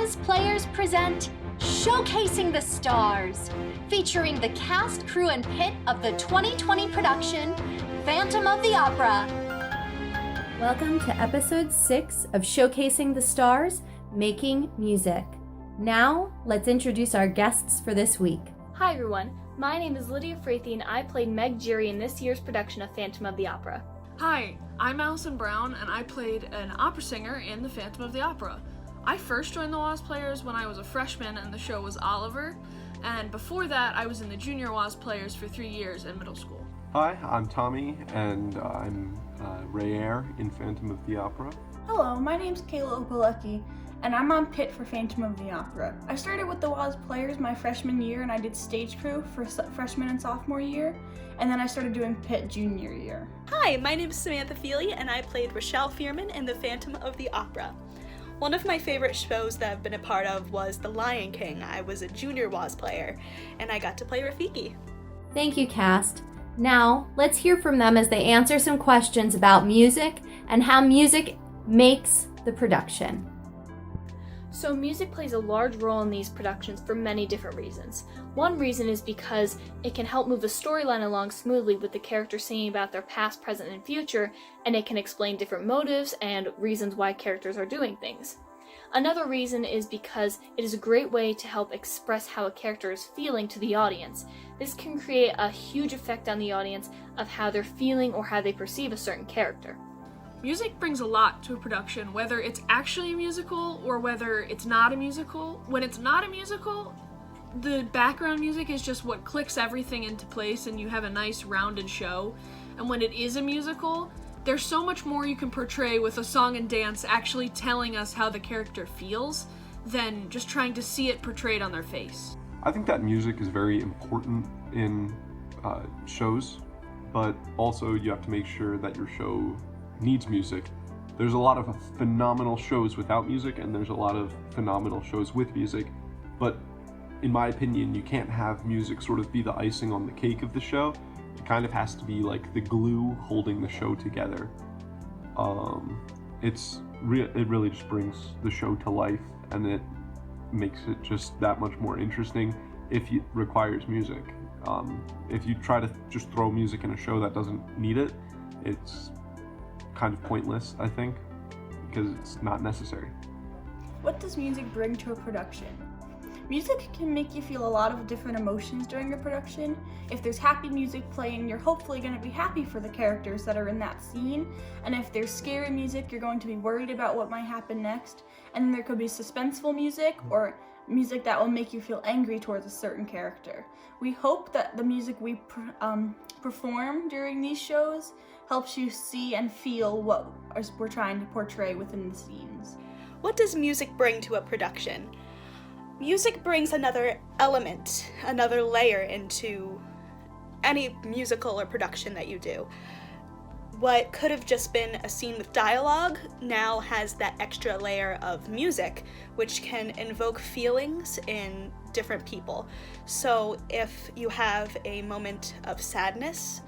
Waz Players present Showcasing the Stars, featuring the cast, crew, and pit of the 2020 production, Phantom of the Opera. Welcome to episode 6 of Showcasing the Stars, Making Music. Now, let's introduce our guests for this week. Hi everyone, my name is Lydia Freethy and I played Meg Giry in this year's production of Phantom of the Opera. Hi, I'm Allison Brown and I played an opera singer in the Phantom of the Opera. I first joined the Waz Players when I was a freshman and the show was Oliver, and before that I was in the Junior Waz Players for 3 years in middle school. Hi, I'm Tommy and I'm Rayer in Phantom of the Opera. Hello, my name's Kayla Opalecky, and I'm on pit for Phantom of the Opera. I started with the Waz Players my freshman year, and I did stage crew for freshman and sophomore year, and then I started doing pit junior year. Hi, my name is Samantha, and I played Rochelle Fearman in the Phantom of the Opera. One of my favorite shows that I've been a part of was The Lion King. I was a junior Waz player, and I got to play Rafiki. Thank you, cast. Now, let's hear from them as they answer some questions about music and how music makes the production. So music plays a large role in these productions for many different reasons. One reason is because it can help move the storyline along smoothly with the characters singing about their past, present, and future, and it can explain different motives and reasons why characters are doing things. Another reason is because it is a great way to help express how a character is feeling to the audience. This can create a huge effect on the audience of how they're feeling or how they perceive a certain character. Music brings a lot to a production, whether it's actually a musical or whether it's not a musical. When it's not a musical, the background music is just what clicks everything into place and you have a nice rounded show. And when it is a musical, there's so much more you can portray with a song and dance actually telling us how the character feels than just trying to see it portrayed on their face. I think that music is very important in shows, but also you have to make sure that your show needs music. There's a lot of phenomenal shows without music and there's a lot of phenomenal shows with music, but in my opinion you can't have music sort of be the icing on the cake of the show. It kind of has to be like the glue holding the show together. It really just brings the show to life and it makes it just that much more interesting if it requires music. If you try to just throw music in a show that doesn't need it, it's kind of pointless, I think, because it's not necessary. What does music bring to a production? Music can make you feel a lot of different emotions during a production. If there's happy music playing, you're hopefully going to be happy for the characters that are in that scene. And if there's scary music, you're going to be worried about what might happen next. And then there could be suspenseful music or music that will make you feel angry towards a certain character. We hope that the music we perform during these shows helps you see and feel what we're trying to portray within the scenes. What does music bring to a production? Music brings another element, another layer into any musical or production that you do. What could have just been a scene with dialogue now has that extra layer of music, which can invoke feelings in different people. So if you have a moment of sadness,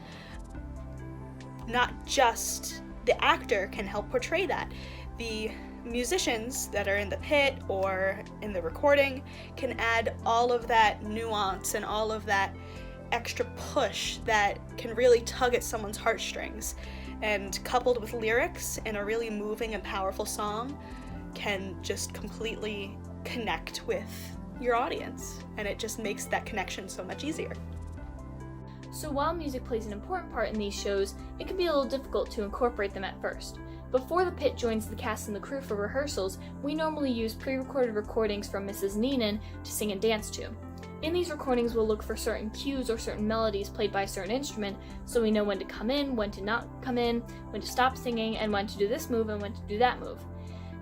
not just the actor can help portray that. The musicians that are in the pit or in the recording can add all of that nuance and all of that extra push that can really tug at someone's heartstrings. And coupled with lyrics in a really moving and powerful song can just completely connect with your audience. And it just makes that connection so much easier. So while music plays an important part in these shows, it can be a little difficult to incorporate them at first. Before the pit joins the cast and the crew for rehearsals, we normally use pre-recorded recordings from Mrs. Neenan to sing and dance to. In these recordings, we'll look for certain cues or certain melodies played by a certain instrument, so we know when to come in, when to not come in, when to stop singing, and when to do this move and when to do that move.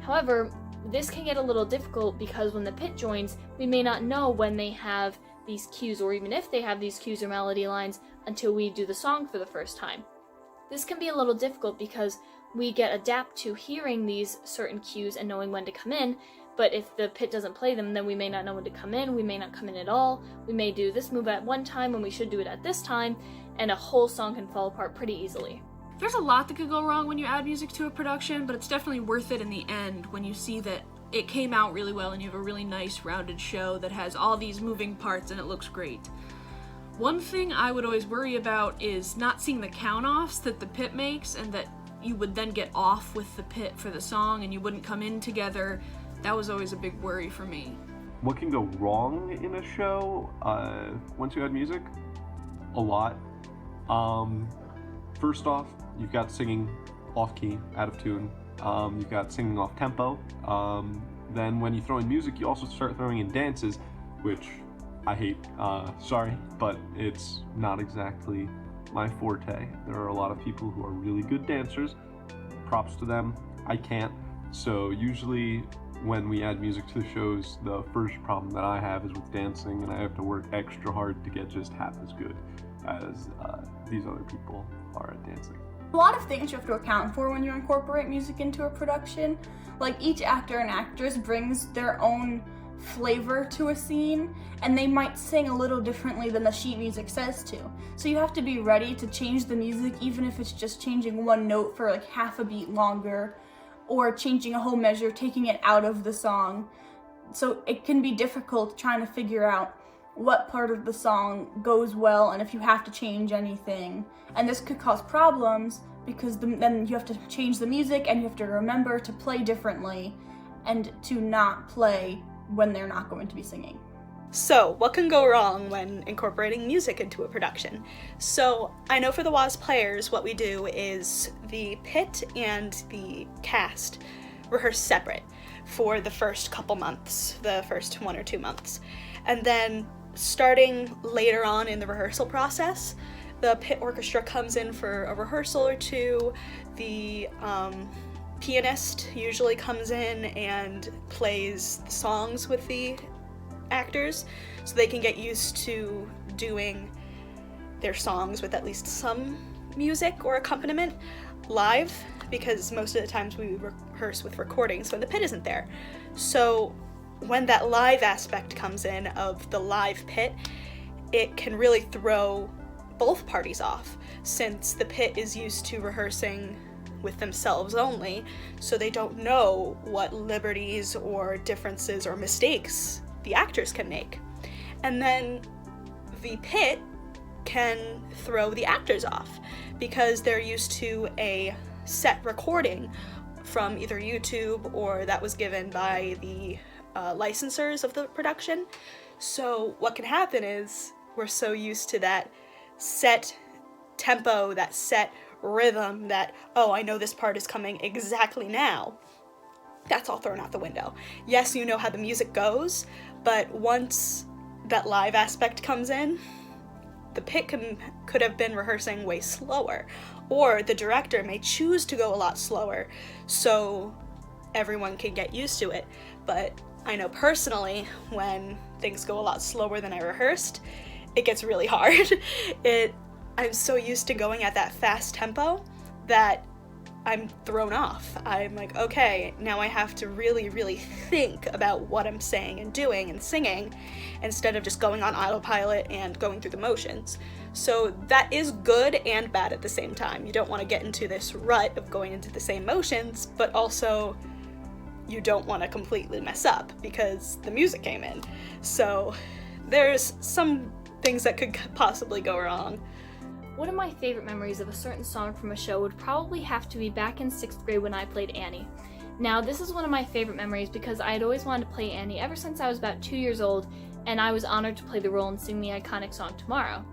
However, this can get a little difficult because when the pit joins, we may not know when they have these cues, or even if they have these cues or melody lines, until we do the song for the first time. This can be a little difficult because we get adapt to hearing these certain cues and knowing when to come in, but if the pit doesn't play them, then we may not know when to come in, we may not come in at all, we may do this move at one time when we should do it at this time, and a whole song can fall apart pretty easily. There's a lot that could go wrong when you add music to a production, but it's definitely worth it in the end when you see that it came out really well and you have a really nice rounded show that has all these moving parts and it looks great. One thing I would always worry about is not seeing the count-offs that the pit makes, and that you would then get off with the pit for the song and you wouldn't come in together. That was always a big worry for me. What can go wrong in a show once you add music? A lot. First off, you've got singing off key, out of tune. You've got singing off tempo. Then when you throw in music, you also start throwing in dances, which I hate. Sorry, but it's not exactly my forte. There are a lot of people who are really good dancers. Props to them. I can't. So usually when we add music to the shows, the first problem that I have is with dancing, and I have to work extra hard to get just half as good as these other people are at dancing. A lot of things you have to account for when you incorporate music into a production. Like, each actor and actress brings their own flavor to a scene, and they might sing a little differently than the sheet music says to. So you have to be ready to change the music, even if it's just changing one note for like half a beat longer, or changing a whole measure, taking it out of the song. So it can be difficult trying to figure out what part of the song goes well and if you have to change anything. And this could cause problems because then you have to change the music and you have to remember to play differently and to not play when they're not going to be singing. So, what can go wrong when incorporating music into a production? So, I know for the WAS players, what we do is the pit and the cast rehearse separate for the first couple months, the first 1 or 2 months. And then, starting later on in the rehearsal process, the pit orchestra comes in for a rehearsal or two. The pianist usually comes in and plays the songs with the actors so they can get used to doing their songs with at least some music or accompaniment live, because most of the times we rehearse with recordings when the pit isn't there. So when that live aspect comes in of the live pit, it can really throw both parties off, since the pit is used to rehearsing with themselves only, so they don't know what liberties or differences or mistakes the actors can make. And then the pit can throw the actors off because they're used to a set recording from either YouTube or that was given by the licensors of the production. So what can happen is we're so used to that set tempo, that set rhythm, that, oh, I know this part is coming exactly now. That's all thrown out the window. Yes, you know how the music goes, but once that live aspect comes in, the pit could have been rehearsing way slower, or the director may choose to go a lot slower so everyone can get used to it. But I know personally, when things go a lot slower than I rehearsed, it gets really hard. I'm so used to going at that fast tempo that I'm thrown off. I'm like, okay, now I have to really, really think about what I'm saying and doing and singing instead of just going on autopilot and going through the motions. So that is good and bad at the same time. You don't want to get into this rut of going into the same motions, but also you don't want to completely mess up because the music came in. So there's some things that could possibly go wrong. One of my favorite memories of a certain song from a show would probably have to be back in 6th grade when I played Annie. Now, this is one of my favorite memories because I had always wanted to play Annie ever since I was about 2 years old, and I was honored to play the role and sing the iconic song Tomorrow.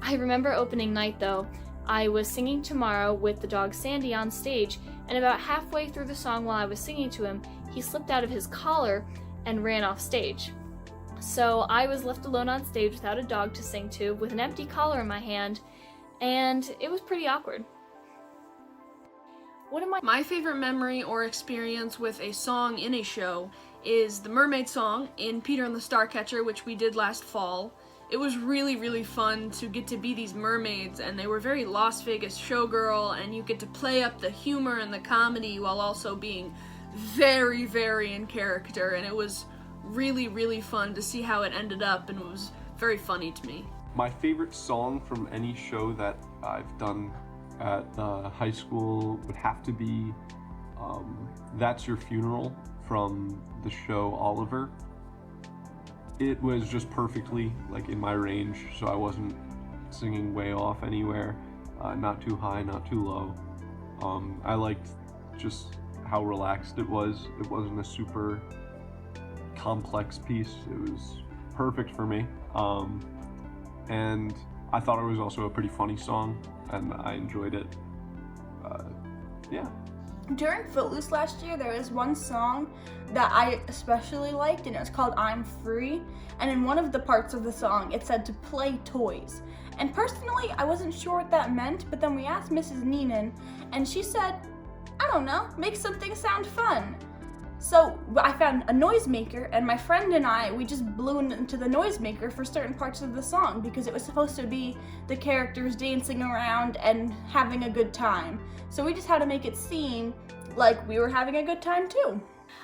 I remember opening night though, I was singing Tomorrow with the dog Sandy on stage, and about halfway through the song while I was singing to him, he slipped out of his collar and ran off stage. So I was left alone on stage without a dog to sing to, with an empty collar in my hand, and it was pretty awkward. My favorite memory or experience with a song in a show is the Mermaid song in Peter and the Starcatcher, which we did last fall. It was really, really fun to get to be these mermaids, and they were very Las Vegas showgirl, and you get to play up the humor and the comedy while also being very, very in character, and it was really, really fun to see how it ended up, and it was very funny to me. My favorite song from any show that I've done at high school would have to be That's Your Funeral from the show Oliver. It was just perfectly like in my range, so I wasn't singing way off anywhere, not too high, not too low. I liked just how relaxed it was. It wasn't a super complex piece. It was perfect for me. And I thought it was also a pretty funny song, and I enjoyed it. Yeah. During Footloose last year, there was one song that I especially liked, and it was called I'm Free. And in one of the parts of the song, it said to play toys. And personally, I wasn't sure what that meant, but then we asked Mrs. Neenan, and she said, I don't know, make something sound fun. So I found a noisemaker, and my friend and I, we just blew into the noisemaker for certain parts of the song because it was supposed to be the characters dancing around and having a good time. So we just had to make it seem like we were having a good time too.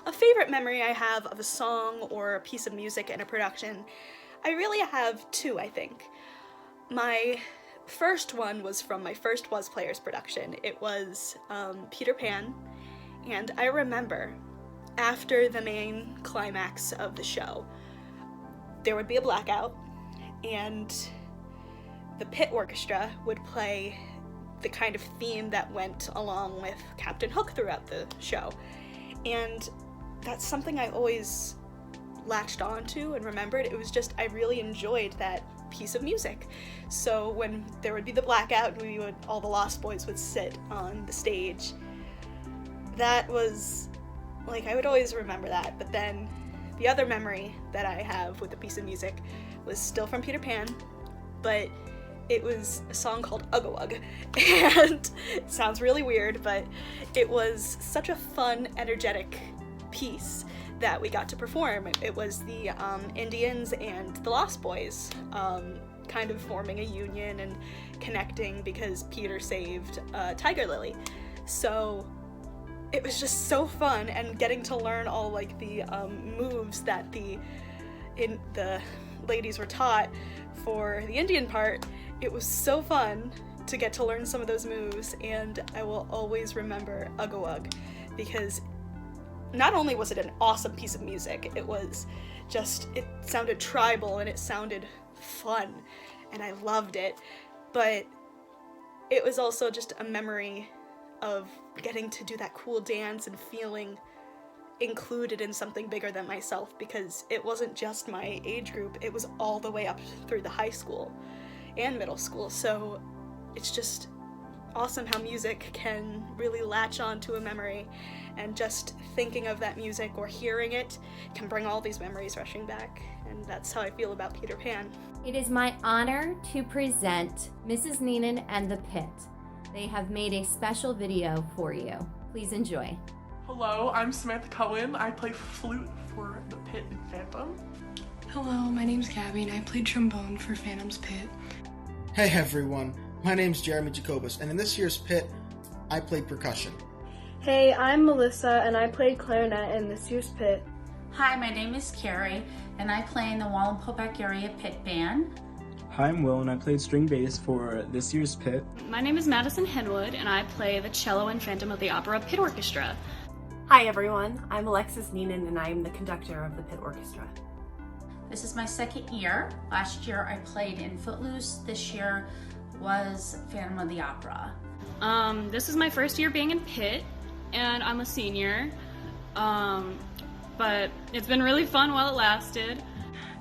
A favorite memory I have of a song or a piece of music in a production, I really have two, I think. My first one was from my first Was Players production. It was Peter Pan, and I remember after the main climax of the show, there would be a blackout, and the pit orchestra would play the kind of theme that went along with Captain Hook throughout the show. And that's something I always latched onto and remembered. It was just, I really enjoyed that piece of music. So when there would be the blackout, all the Lost Boys would sit on the stage. That was, like, I would always remember that. But then the other memory that I have with the piece of music was still from Peter Pan, but it was a song called Ugga-Wugg, and it sounds really weird, but it was such a fun, energetic piece that we got to perform. It was the Indians and the Lost Boys kind of forming a union and connecting because Peter saved Tiger Lily. So it was just so fun, and getting to learn all like the moves that the ladies were taught for the Indian part. It was so fun to get to learn some of those moves, and I will always remember Ugga-Wugg because not only was it an awesome piece of music, it sounded tribal and it sounded fun, and I loved it, but it was also just a memory of getting to do that cool dance and feeling included in something bigger than myself, because it wasn't just my age group, it was all the way up through the high school and middle school. So it's just awesome how music can really latch on to a memory, and just thinking of that music or hearing it can bring all these memories rushing back, and that's how I feel about Peter Pan. It is my honor to present Mrs. Neenan and the Pit. They have made a special video for you. Please enjoy. Hello, I'm Samantha Cohen. I play flute for the Pit in Phantom. Hello, my name's Gabby and I played trombone for Phantom's Pit. Hey everyone, my name's Jeremy Jacobus, and in this year's Pit, I played percussion. Hey, I'm Melissa and I played clarinet in this year's Pit. Hi, my name is Carrie and I play in the Wallenpaupack area pit band. Hi, I'm Will and I played string bass for this year's Pit. My name is Madison Henwood and I play the cello in Phantom of the Opera Pit Orchestra. Hi everyone, I'm Alexis Neenan and I am the conductor of the Pit Orchestra. This is my second year. Last year I played in Footloose. This year was Phantom of the Opera. This is my first year being in Pit, and I'm a senior. But it's been really fun while it lasted.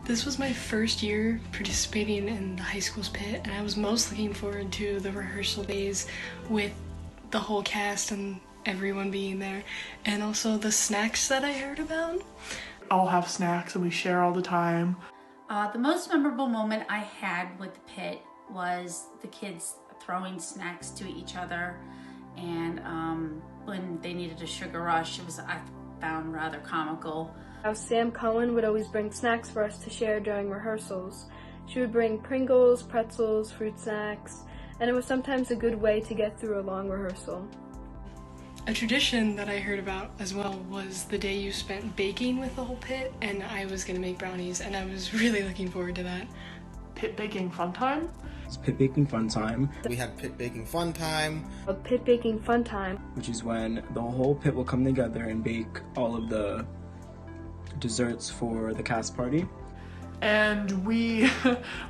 This was my first year participating in the high school's Pit, and I was most looking forward to the rehearsal days with the whole cast and everyone being there, and also the snacks that I heard about. All have snacks and we share all the time. The most memorable moment I had with the Pit was the kids throwing snacks to each other, and when they needed a sugar rush, I found rather comical. Sam Cohen would always bring snacks for us to share during rehearsals. She would bring Pringles, pretzels, fruit snacks, and it was sometimes a good way to get through a long rehearsal. A tradition that I heard about as well was the day you spent baking with the whole Pit, and I was gonna make brownies, and I was really looking forward to that. Pit baking fun time? It's Pit Baking Fun Time. We had Pit Baking Fun Time. A Pit Baking Fun Time, which is when the whole pit will come together and bake all of the desserts for the cast party. And we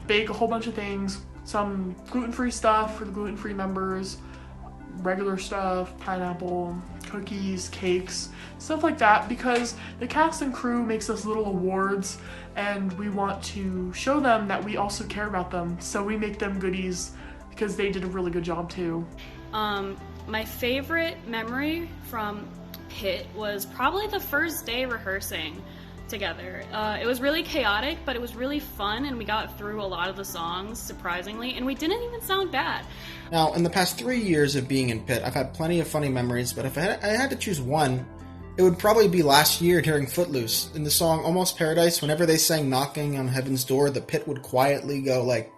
bake a whole bunch of things, some gluten-free stuff for the gluten-free members, regular stuff, pineapple, cookies, cakes, stuff like that, because the cast and crew makes us little awards and we want to show them that we also care about them. So we make them goodies because they did a really good job too. My favorite memory from Pit was probably the first day rehearsing together. It was really chaotic, but it was really fun, and we got through a lot of the songs, surprisingly, and we didn't even sound bad. Now, in the past 3 years of being in Pit, I've had plenty of funny memories, but if I had to choose one, it would probably be last year during Footloose. In the song Almost Paradise, whenever they sang Knocking on Heaven's Door, the pit would quietly go like,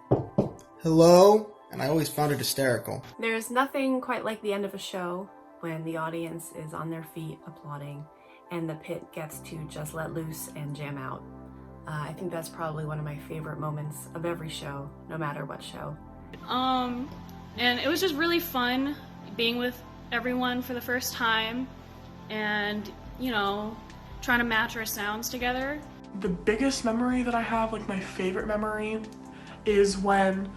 hello? And I always found it hysterical. There's nothing quite like the end of a show when the audience is on their feet applauding and the pit gets to just let loose and jam out. I think that's probably one of my favorite moments of every show, no matter what show. And it was just really fun being with everyone for the first time and, you know, trying to match our sounds together. The biggest memory that I have, like my favorite memory, is when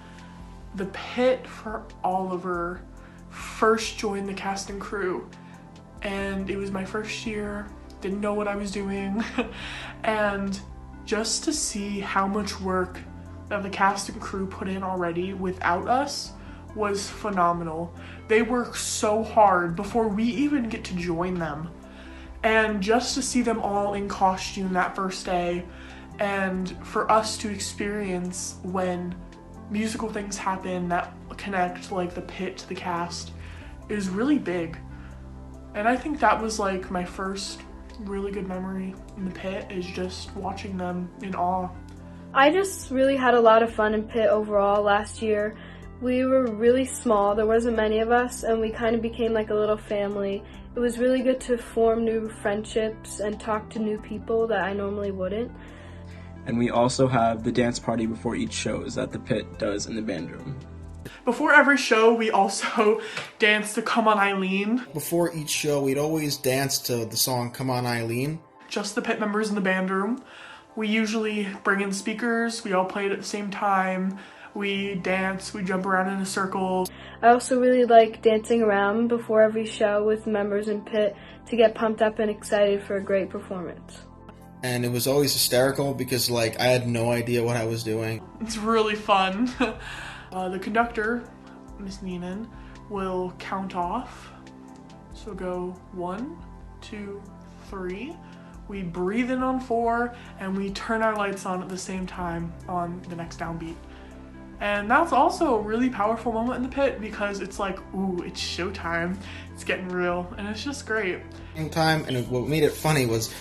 the pit for Oliver first joined the cast and crew. And it was my first year, didn't know what I was doing, and just to see how much work that the cast and crew put in already without us was phenomenal. They work so hard before we even get to join them. And just to see them all in costume that first day, and for us to experience when musical things happen that connect like the pit to the cast is really big. And I think that was like my first really good memory in the pit, is just watching them in awe. I just really had a lot of fun in Pit overall last year. We were really small, there wasn't many of us, and we kind of became like a little family. It was really good to form new friendships and talk to new people that I normally wouldn't. And we also have the dance party before each show that the pit does in the band room. Before every show, we also dance to Come On Eileen. Before each show, we'd always dance to the song Come On Eileen. Just the pit members in the band room. We usually bring in speakers, we all play it at the same time, we dance, we jump around in a circle. I also really like dancing around before every show with members in Pit to get pumped up and excited for a great performance. And it was always hysterical because like I had no idea what I was doing. It's really fun. The conductor, Miss Neenan, will count off. So go 1, 2, 3. We breathe in on 4, and we turn our lights on at the same time on the next downbeat. And that's also a really powerful moment in the pit because it's like, ooh, it's showtime. It's getting real, and it's just great. Same time, and what made it funny was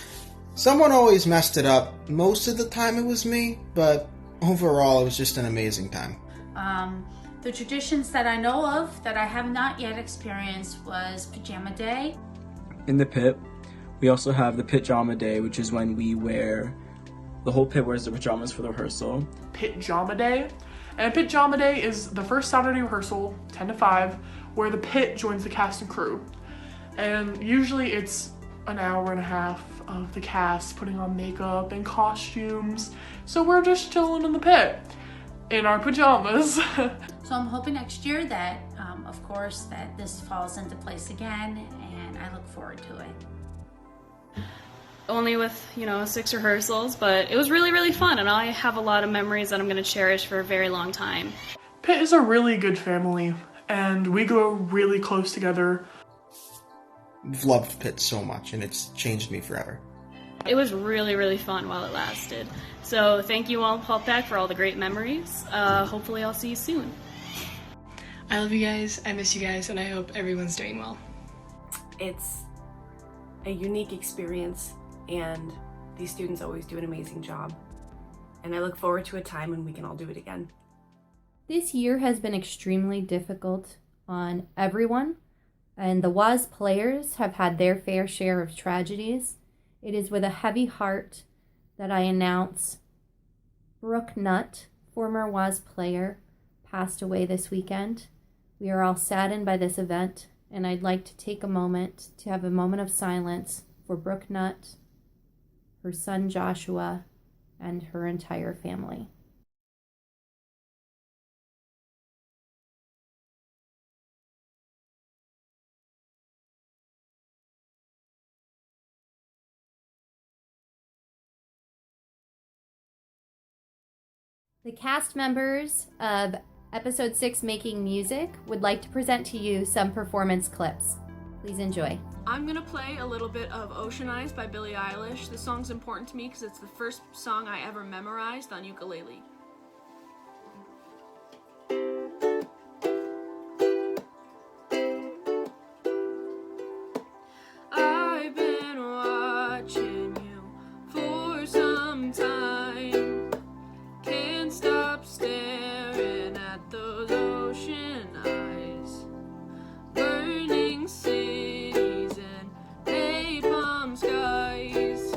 someone always messed it up. Most of the time it was me, but overall it was just an amazing time. The traditions that I know of that I have not yet experienced was Pajama Day. In the pit, we also have the Pajama Day, which is when the whole pit wears the pajamas for the rehearsal. Pajama Day. And Pajama Day is the first Saturday rehearsal, 10 to 5, where the pit joins the cast and crew. And usually it's an hour and a half of the cast putting on makeup and costumes. So we're just chilling in the pit in our pajamas. So I'm hoping next year that, of course, that this falls into place again, and I look forward to it. Only with, 6 rehearsals, but it was really, really fun, and I have a lot of memories that I'm going to cherish for a very long time. Pit is a really good family, and we grow really close together. I've loved Pit so much, and it's changed me forever. It was really, really fun while it lasted. So thank you all, Opalecky, for all the great memories. Hopefully I'll see you soon. I love you guys, I miss you guys, and I hope everyone's doing well. It's a unique experience, and these students always do an amazing job. And I look forward to a time when we can all do it again. This year has been extremely difficult on everyone, and the WAS players have had their fair share of tragedies. It is with a heavy heart that I announce Brooke Nutt, former WAS player, passed away this weekend. We are all saddened by this event, and I'd like to take a moment to have a moment of silence for Brooke Nutt, her son Joshua, and her entire family. The cast members of Episode 6 Making Music would like to present to you some performance clips. Please enjoy. I'm gonna play a little bit of Ocean Eyes by Billie Eilish. This song's important to me because it's the first song I ever memorized on ukulele. I've been watching you for some time. Can't stop staring at those ocean eyes. Burning cities and napalm skies.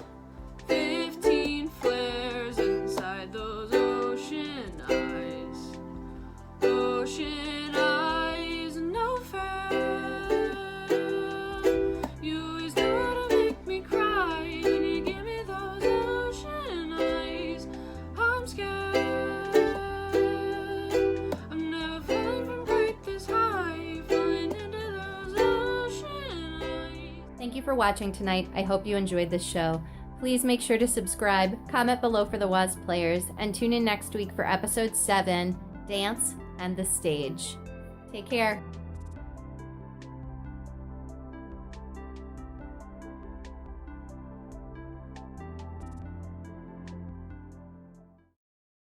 15 flares inside those ocean eyes. Ocean eyes, no fair. You always know how to make me cry. Can you give me those ocean eyes? I'm scared. I'm never falling from quite this high. Falling into those ocean eyes. Thank you for watching tonight. I hope you enjoyed this show. Please make sure to subscribe, comment below for the WAS players, and tune in next week for Episode 7, Dance and the Stage. Take care.